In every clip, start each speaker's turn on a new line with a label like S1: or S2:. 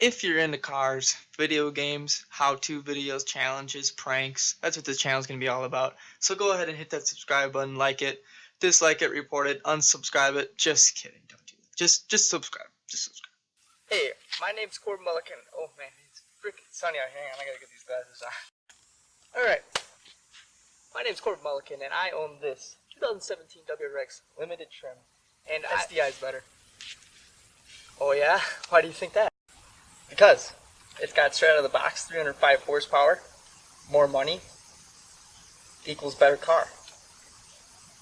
S1: If you're into cars, video games, how-to videos, challenges, pranks, that's what this channel is going to be all about. So go ahead and hit that subscribe button, like it, dislike it, report it, unsubscribe it. Just kidding, don't do that. Just subscribe. Just subscribe.
S2: Hey, my name's Corbin Mulligan. Oh man, it's freaking sunny out here. Hang on, I gotta get these glasses on. Alright, my name's Corbin Mulligan, and I own this 2017 WRX limited trim, and STI is better. Oh yeah? Why do you think that? Because it's got straight out of the box 305 horsepower, more money, equals better car.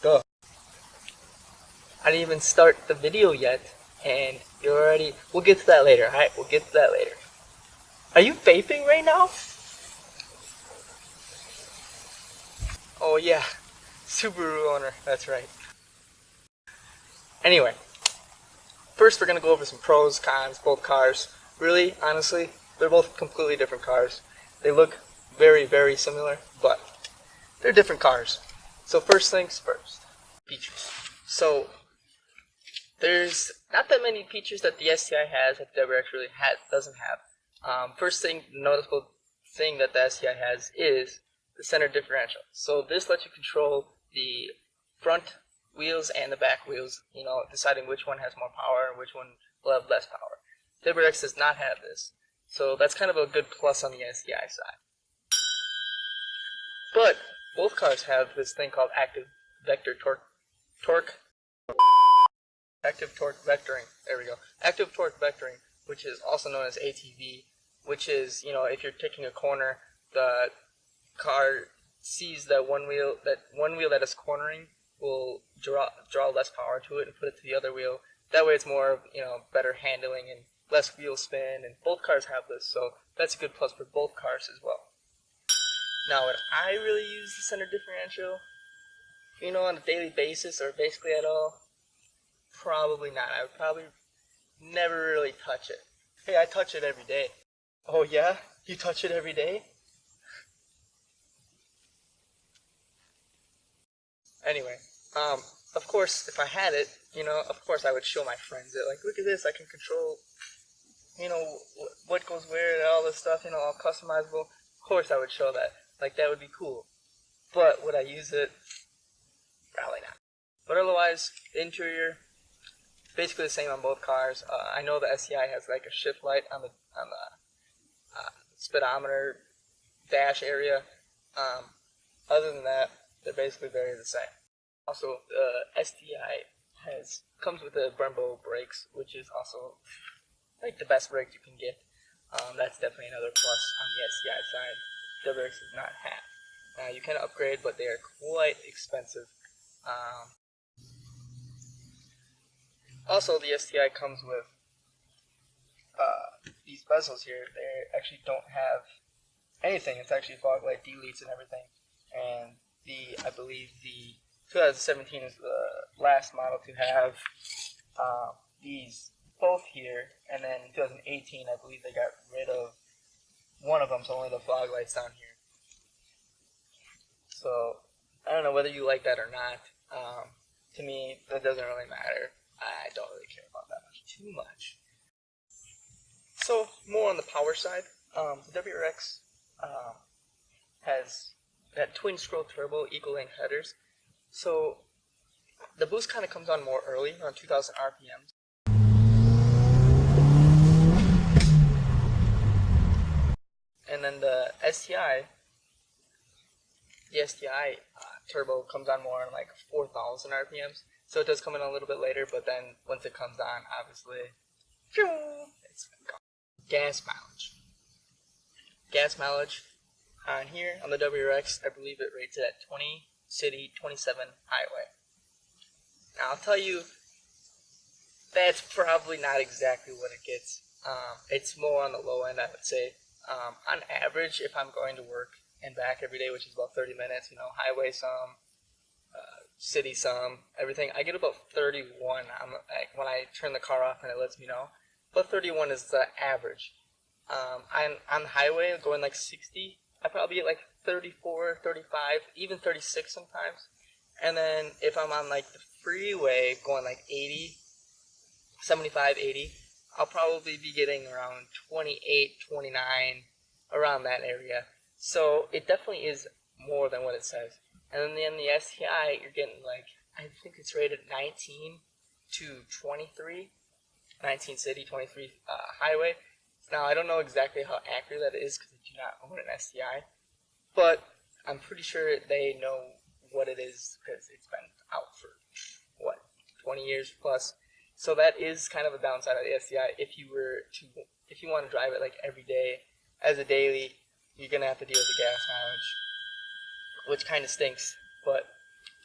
S2: Duh. I didn't even start the video yet, and you're already... We'll get to that later, alright? We'll get to that later. Are you vaping right now? Oh yeah, Subaru owner, that's right. Anyway, first we're going to go over some pros, cons, both cars. Really, honestly, they're both completely different cars. They look very, very similar, but they're different cars. So first things first, features. So there's not that many features that the STI has that the WRX really doesn't have. First thing, noticeable thing that the STI has is the center differential. So this lets you control the front wheels and the back wheels, you know, deciding which one has more power and which one will have less power. WRX does not have this, so that's kind of a good plus on the STI side. But both cars have this thing called active torque vectoring. There we go. Active torque vectoring, which is also known as ATV, which is, you know, if you're taking a corner, the car sees that one wheel that is cornering will draw less power to it and put it to the other wheel. That way it's more, you know, better handling and less wheel spin, and both cars have this, so that's a good plus for both cars as well. Now, would I really use the center differential, you know, on a daily basis or basically at all? Probably not. I would probably never really touch it. Hey, I touch it every day. Oh yeah? You touch it every day? Anyway, of course, if I had it, you know, of course I would show my friends it. Like, look at this, I can control, you know, what goes where and all this stuff, you know, all customizable. Of course I would show that. Like, that would be cool. But would I use it? Probably not. But otherwise, the interior, basically the same on both cars. I know the STI has like a shift light on the speedometer dash area. Other than that, they're basically very the same. Also, the STI comes with the Brembo brakes, which is also like the best brakes you can get. That's definitely another plus on the STI side. WRX does not have. You can upgrade, but they are quite expensive. Also, the STI comes with these bezels here. They actually don't have anything. It's actually fog light deletes and everything. And I believe the 2017 is the last model to have these both here, and then in 2018 I believe they got rid of one of them, so only the fog lights down here. So I don't know whether you like that or not. To me, that doesn't really matter. I don't really care about that too much. So more on the power side, the WRX has that twin scroll turbo equal length headers. So the boost kind of comes on more early, around 2000 RPMs. And then the STI turbo comes on more on like 4,000 RPMs. So it does come in a little bit later, but then once it comes on, obviously, it's gone. Gas mileage. Gas mileage on here on the WRX, I believe it rates it at 20 city, 27 highway. Now I'll tell you, that's probably not exactly what it gets. It's more on the low end, I would say. On average, if I'm going to work and back every day, which is about 30 minutes, you know, highway some, city some, everything, I get about 31. When I turn the car off and it lets me know. But 31 is the average. On the highway, going like 60, I probably get like 34, 35, even 36 sometimes. And then if I'm on like the freeway going like 80, 75, 80, I'll probably be getting around 28, 29, around that area. So it definitely is more than what it says. And then the STI, you're getting like, I think it's rated 19 to 23, 19 city, 23 highway. Now, I don't know exactly how accurate that is because I do not own an STI, but I'm pretty sure they know what it is because it's been out for, 20 years plus. So that is kind of a downside of the STI. If you want to drive it like every day as a daily, you're going to have to deal with the gas mileage, which kind of stinks, but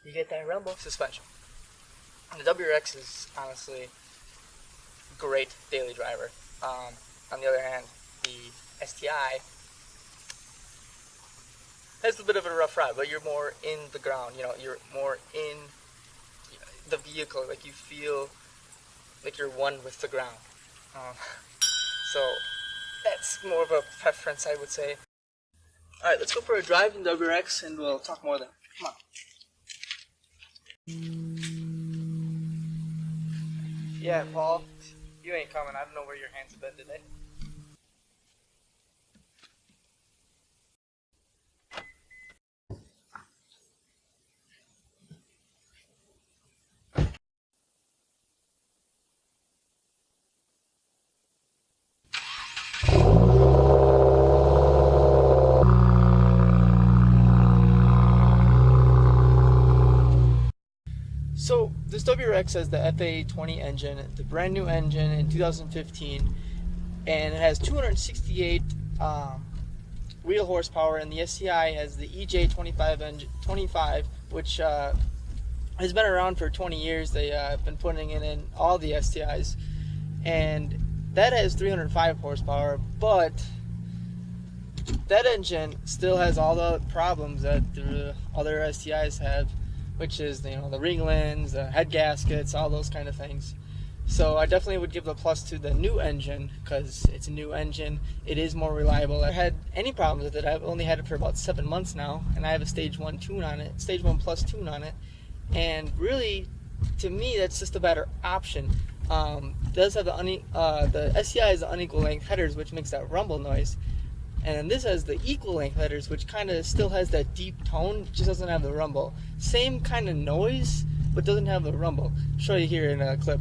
S2: you get that Brembo suspension. And the WRX is honestly a great daily driver. On the other hand, the STI has a bit of a rough ride, but you're more in the ground, you're more in the vehicle, like you feel like you're one with the ground. So that's more of a preference, I would say. Alright, let's go for a drive in WRX and we'll talk more then. Come on. Yeah, Paul, you ain't coming. I don't know where your hands have been today. So this WRX has the FA20 engine, the brand new engine in 2015, and it has 268 wheel horsepower, and the STI has the EJ25 engine, 25, which has been around for 20 years. They have been putting it in all the STIs, and that has 305 horsepower, but that engine still has all the problems that the other STIs have, which is, the ringlings, the head gaskets, all those kind of things. So I definitely would give the plus to the new engine because it's a new engine. It is more reliable. I haven't had any problems with it. I've only had it for about 7 months now, and I have a stage 1 tune on it, stage 1 plus tune on it. And really, to me, that's just a better option. It does have the STI has the unequal length headers, which makes that rumble noise. And this has the equal length headers, which kind of still has that deep tone, just doesn't have the rumble. Same kind of noise, but doesn't have the rumble. I'll show you here in a clip.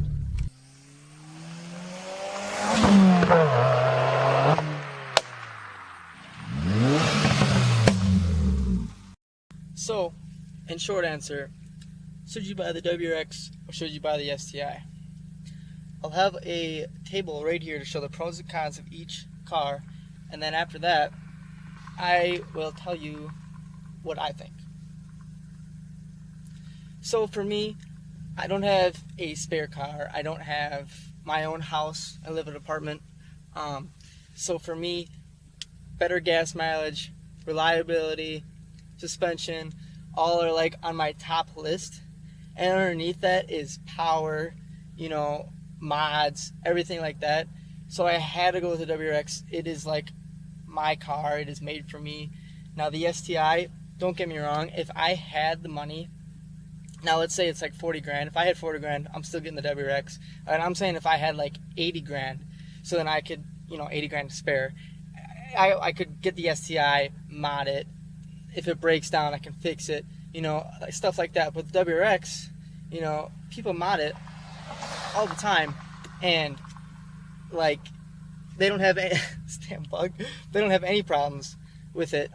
S2: So, in short answer, should you buy the WRX or should you buy the STI? I'll have a table right here to show the pros and cons of each car. And then after that, I will tell you what I think. So for me, I don't have a spare car. I don't have my own house. I live in an apartment. So for me, better gas mileage, reliability, suspension, all are like on my top list. And underneath that is power, mods, everything like that. So I had to go with the WRX. It is like my car. It is made for me. Now the STI, don't get me wrong, if I had the money, now let's say it's like 40 grand. If I had 40 grand, I'm still getting the WRX. And I'm saying if I had like 80 grand, so then I could, 80 grand to spare, I could get the STI, mod it. If it breaks down, I can fix it, stuff like that. But the WRX, people mod it all the time, and like, they don't have any damn bug. They don't have any problems with it.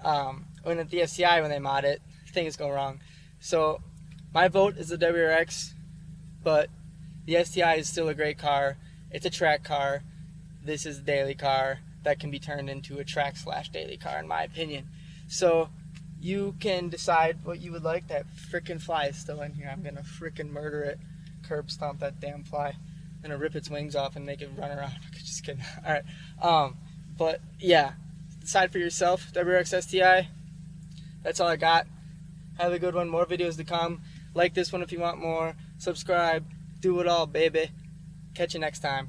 S2: When at the STI, when they mod it, things go wrong. So my vote is the WRX, but the STI is still a great car. It's a track car. This is a daily car that can be turned into a track/daily car, in my opinion. So you can decide what you would like. That frickin' fly is still in here. I'm gonna frickin' murder it. Curb stomp that damn fly. I'm gonna rip its wings off and make it run around. Just kidding. Alright. But yeah, decide for yourself. WRX STI. That's all I got. Have a good one. More videos to come. Like this one if you want more. Subscribe. Do it all, baby. Catch you next time.